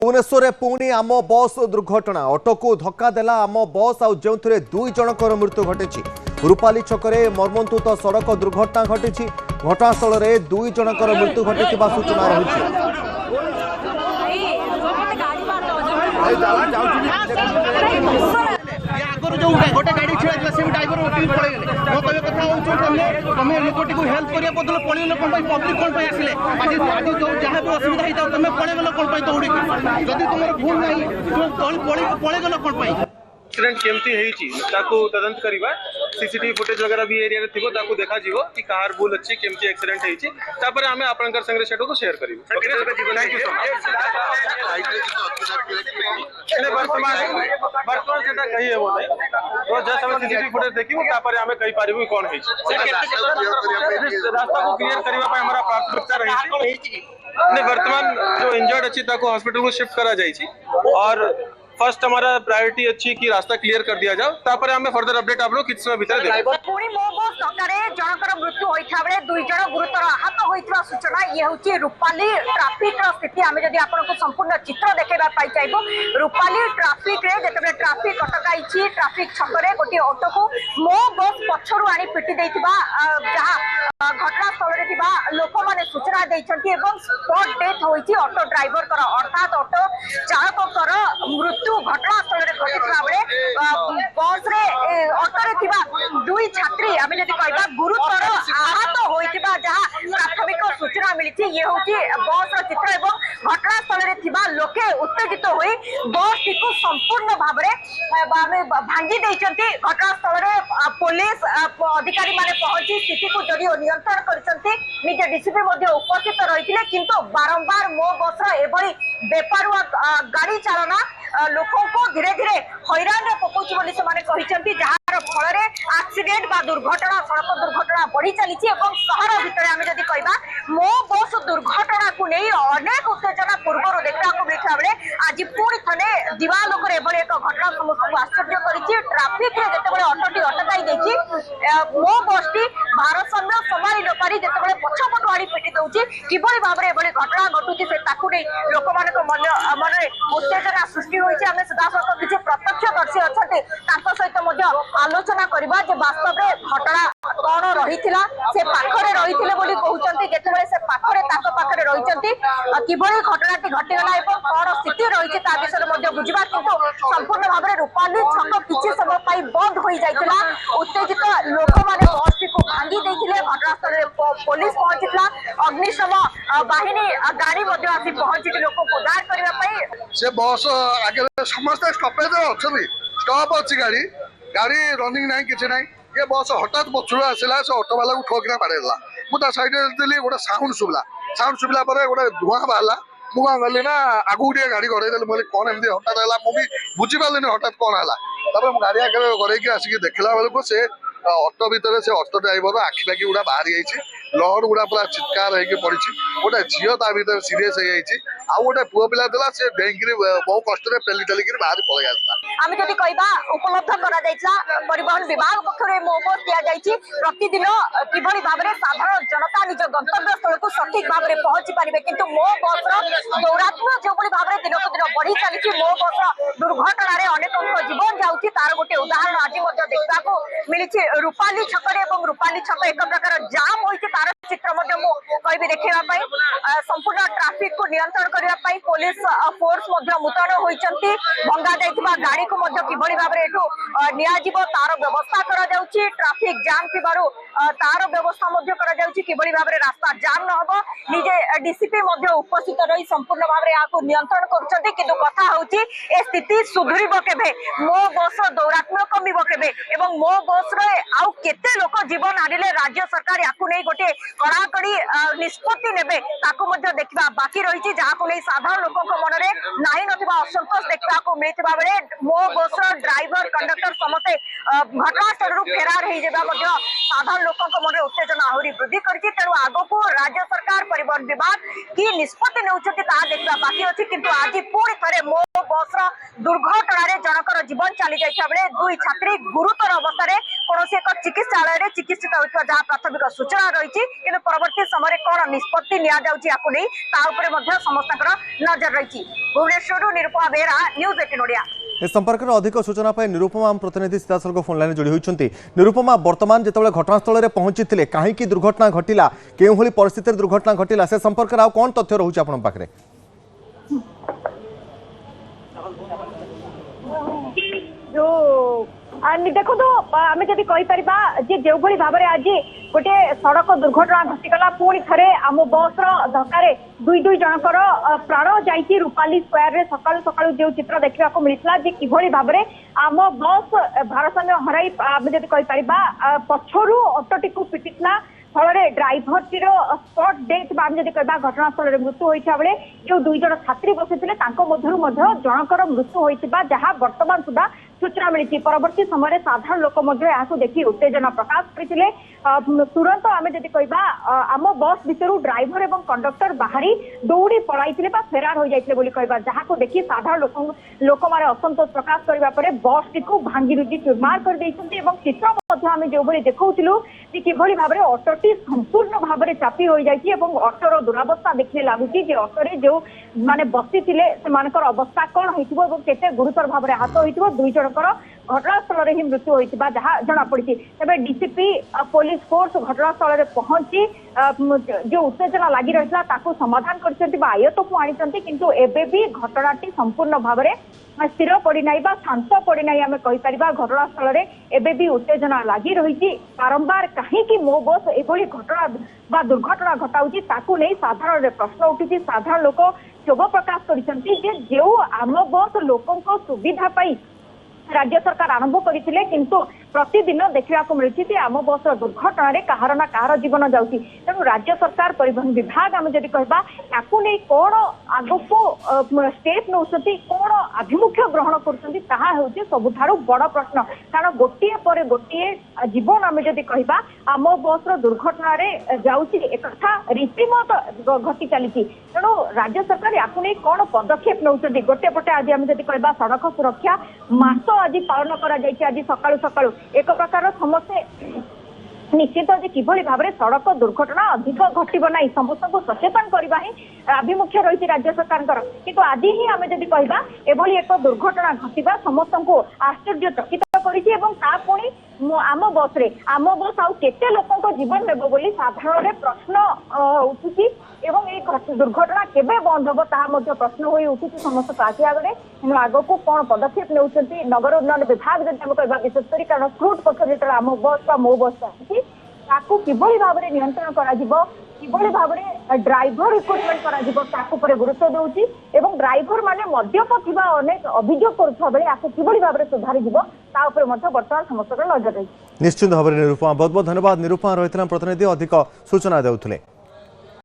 भुवनेश्वर में पुणी आम बस दुर्घटना ऑटो को धक्का देला आम बस आउ जो दुई जनकर मृत्यु घटी रूपाली छकरे मर्मन्तुत सड़क दुर्घटना घटी घटनास्थल में दुई जनकर मृत्यु घटी सूचना रही। गोटे गाड़ी छेड़ा से ड्राइवर उठी पड़े मो कहले कथा हो तुम लोकटी को हेल्प करिया बदल पळेलो कोन भाई पब्लिक कोन भाई आसिले आज आज जो जहां भी असुविधा हिता तुम पळेलो कोन भाई दौड़ी जदी तुमर भूल नाही तुम पळेलो कोन भाई एक्सीडेंट केमती हेची ताकू तदंत करिबा सीसीटीवी फुटेज वगैरह भी एरिया रे थिबो ताकू देखा जीवो कि कार भूल अछि केमती एक्सीडेंट हेची तापर हमें आपनकर संगे सेटो को शेयर करिबो। Thank you so much. वर्तमान सेटा कही है बोले तो जस्ट हम सीसीटीवी फुटेज देखिबो तापर हमें कहि पारिबो कोन हेची रास्ता को क्लियर करिबा पे हमरा प्राथमिकता रही ने वर्तमान जो इंजर्ड अछि ताको हॉस्पिटल को शिफ्ट करा जाई छी और फर्स्ट हमारा प्रायोरिटी अच्छी कि रास्ता क्लियर कर दिया जाओ तापर हमें फर्दर अपडेट आप लोग किस समय भीतर पुणी मो बस धक्कारे जनकर मृत्यु होइथा बेले दुई जन गुरुतर आहत होइतबा सूचना ये होची रूपाली ट्रैफिक रो स्थिति हमें जदी आपन को संपूर्ण चित्र देखेबा पाई चाइबो रूपाली ट्रैफिक रे जतबे ट्रैफिक अटकाई छी ट्रैफिक छकरे गोटी ऑटो को मो बस पछरु आनी पिटी देइतबा जहां घटनास्थल रे थिबा लोक माने सूचना दैछंती एवं स्पॉट डेथ होइची ऑटो ड्राइवर कर अर्थात ऑटो चालक कर मृत्यु घटनास्थल रे घटितबा बेले बस रे ऑटो रे थिबा दुई छात्री आमे जदी कहबा गुरुतर आहत होइतबा जहां प्राथमिक सूचना मिलिछि ये होची बस रो चित्र एवं घटनास्थल रे थिबा लोके उत्तेजित होई बस को संपूर्ण भाबरे आमे भांगी दैछंती घटनास्थल रे पुलिस अधिकारी माने पहुंची स्थिति को जदिओ नियंत्रण करछंती निजे डीसीपी मध्ये उपस्थित रहिथिले किंतु बारंबार मो बस रो एबरी बेपारुआ गाड़ी चालना लोकों को धीरे धीरे हैरान पकाउछि बोली से माने कहिसंती जहार फल रे एक्सीडेंट बा दुर्घटना सड़क दुर्घटना बढ़ी चलीछि एवं शहर भितर आमे जदी कहबा मो बस दुर्घटना को नै अनेक उत्तेजना पूर्व देखा को मिलता बेले आज पुणी थने दिवाल ऊपर एबले एक घटना समस्त को आश्चर्य करिछि ट्रैफिक रे जतेबेले ऑटोटी अटकाई दैछि मो बसटी भारसाम्य संभाली न पारी जतेबेले पछपटु आड़ी पिटी दउछि किबळी भाबरे एबले घटना घटुछि से ताकू नै लोकमानक मन रे उत्तेजना सृष्टि होइछि हमें सदासत किछि प्रत्यक्षदर्शी अछते तांको सहित मध्ये आलोचना करबा जे वास्तव रे घटना कोन रहिथिला से पाखरे रहिथिले बोली कहउचंती जतेबेले से पाखरे ताको पाखरे रहिचंती किबळी घटनाटी घटि गला एवं कोन स्थिति रहिछि ता विषय मध्ये बुझिबा किंतु संपूर्ण भाबरे रूपाली छक किछि समय पई बंद होई जाइतिला उत्तेजित लोक माने बस को भांगी दैथिले घटनास्थल रे पुलिस पहुंचितला अग्निशम बाहिनी गाड़ी मध्ये आसी पहुंची लोक को उद्धार करबा पई से बस आगे समस्त स्टॉपेज अच्छी स्टॉप अच्छी गाड़ी गाड़ी रनिंग ना कि ये बस हठात पछुआ आसला से ऑटो वाला को ठोकिना बाड़ेला मुझे साइड गोटे साउंड शुभला गोटे धुआं बाहर मुझे गली ना आगू गोटे गाड़ी गड़े मुझे कौन एमती हठात है मुझे बुझीपारे हठात कौन है गाड़ी आगे गड़े आसिक देखला बेलू से ऑटो भितर से ऑटो ड्राइवर आखि पाखि गुड़ा बाहर जाइए लहर गुड़ा पूरा चित्कार होगी पड़ी गोटे झील ता भर सीरीयस हो जाइए आउ गोटे पुओ पिला देला से डेंगी बहुत कष्ट पेली टेलिक बाहर पलि आसला आमे जदि कहबा उपलब्ध करा जाइछा परिवहन विभाग पक्षरे मो बस दिया जाइछि प्रतिदिन किभଳି भाबरे साधारण जनता निज गंतव्य स्थल को सठिक भाबरे पहुंची पारिबे किंतु मो बस दौरात्म्य जो भଳି भाबरे दिन को दिन बढ़ी चलीछि मो बस दुर्घटना रे अनेकक जीवन जाउछि तार गोटे उदाहरण आज मध्ये देखा को मिलिछि रूपाली छकरे एवं रूपाली छक एक प्रकार जाम होइछि तार चित्र मध्ये मो कहबी देखैबा पई संपूर्ण ट्रैफिक को नियंत्रण करबा पई पुलिस फोर्स मध्ये मुतयन होइचंती भंगा जाइतबा गाड़ी को मध्ये किभଳି भाबरे एठो नियाजिबो तार व्यवस्था करा जाउछि ट्रैफिक जाम थिबारु तार व्यवस्था मध्ये करा जाउछि किभଳି भाबरे रास्ता जाम न होबो निजे डीसीपी मध्ये उपस्थित रही संपूर्ण भाबरे आको नियंत्रण करछंती किंतु कथा होउछि ए स्थिति सुधरिबो केबे मो बस दौरात्म्य कमिबो केबे एवं मो बस रे आउ केते लोक जीवन आडिले राज्य सरकार याकु नै गोटे कड़ाकड़ी निष्पत्ति नेबे ताकु मध्ये देखिबा बाकी रहिछि जाहाकु नै साधारण लोकक मनरे नाही नथिबा असंतोष देखबाकू मिलिथिबा बेले मो बस ड्राइवर कंडक्टर समस्ते घटनास्थल फेरार हो जावा साधारण लोकों मन उत्तेजना आहरी वृद्धि करछि तेणु आगको राज्य सरकार परिवहन विभाग की निष्पत्ति नेउछथि ता देखबा बाकी अछि किंतु आज पुणी थरे मो बस दुर्घटना रे जनकर जीवन चली जाइछा बेले दुई छात्री गुरुतर अवस्था कौन एक चिकित्सालय चिकित्सित होता जहाँ प्राथमिक सूचना रही कि परवर्ती समय कौन निष्पत्ति नि समस्त नजर रही। भुवनेश्वर निरुपमा बेहरा, न्यूज 18 ओडिया। ए संपर्क में अधिक सूचना पाई निरुपमा आम प्रतिनिधि सीधासल फोन लाइन जोड़ी होती। निरुपमा वर्तमान जो घटनास्थल में पहुंची कहीं दुर्घटना घटिला के परिस्थिति दुर्घटना घटिला से संपर्क में कौन तथ्य रोचे आपण पाखरे? जो देखो तो आम जब कहीपर जो भाव में आज गोटे सड़क दुर्घटना घटीगला पुणी थे आम बस धक्कार दुई जनकर प्राण जाइए रूपाली स्क्वायर रे सकाल सकाल जो चित्र देखा मिलता कि भाव में आम बस भारसाम्य हराई आम जब कहीपर पछरू अटोटी पिटिला फल ड्राइवर टीर स्पॉट डेथ आम जब कह घटनास्थल में मृत्यु होता बेले जो दुई जन छात्री बसी जनकर मृत्यु होता जहाँ बर्तमान सुधा सूचना मिली। परवर्ती समय साधारण लोक देखी उत्तेजना प्रकाश करते तुरंत आम जब कह आम बस भर ड्राइवर और कंडक्टर बाहरी दौड़ी पड़ाई फेरार हो जाते कह जहाँ को देखी साधारण लोक मैंने असंतोष प्रकाश करने बस टी भांगी रुजी चुरमार कर चित्र आम जो देखा कि भाव में अटोटी संपूर्ण भाव में चापी हो जाती अटोर दुरावस्था देखने लगुच अटोरे जो माने बसी थे अवस्था कौन होते गुरुतर भाव में आहत हो दुई जनकर घटनास्थल में ही मृत्यु होता जहाँ जमापड़ी। तेज डीसीपी पुलिस फोर्स घटनास्थल में पहुंची जो उत्तेजना लगी रही समाधान करयत को आनी किंतु एबे भी घटनाटी संपूर्ण भाव में स्थिर पड़ना शांत पड़ना आम कहीपर घटनास्थल में एबे भी उत्तेजना लगी रही बारंबार कहीं मो बस एभली घटना दुर्घटना घटाऊँगी नहीं साधारण प्रश्न उठी साधारण लोक क्षोभ प्रकाश कर आम बस लोकों सुविधा पाई राज्य सरकार आरंभ करते किंतु प्रतिदिन देखा मिलती आम बस दुर्घटना कहार ना कहार जीवन जाऊँगी तेणु राज्य सरकार परिवहन विभाग आम जब कह नहीं कौन आग को स्टेप नौ कौन आभिमुख्य ग्रहण कर सबुठ बड़ प्रश्न कारण गोटे पर गोटे जीवन आम जब कह आम बस दुर्घटना एक रीतिमत घटी चली तेणु राज्य सरकार या कौन पदक्षेप नौ गोटे पटे आज आम जब कह सड़क सुरक्षा मास आज पालन कर आज सकाळु सकाळु एक प्रकार समस्ते निश्चित जे किभली भाव में सड़क दुर्घटना अधिक घटब ना समस्त को सचेतन करवा ही आभिमुख्य रही राज्य सरकार किंतु आज ही आम जब कह एभली एक दुर्घटना घटवा समस्त को आश्चर्यचकित कर आम बस आउ केते लोकों जीवन नेब बोली साधारण प्रश्न उठुची एवं ये दुर्घटना केबे बंद हम ताहा प्रश्न हो उठुची समस्त आखि आगे तेणु आग को कौन पदक्षेप ने नगर उन्नयन विभाग जब आम कह विशेष कर कारण फ्रुट पक्ष जो आम बस मो बस आसी किभली भाव में नियंत्रण किभली भाव में ड्राइवर रिक्रुटमेंट कर गुरुत्व दूसरी और ड्राइवर माने मद्यप थिबा अनेक अभियोग करुवा बेले किभली भाव में सुधारी बर्तमान समस्त नजर रही। निश्चित भाव में निरुपमा बहुत बहुत धन्यवाद। निरुपमा रही प्रतिनिधि अधिक सूचना देउथिले।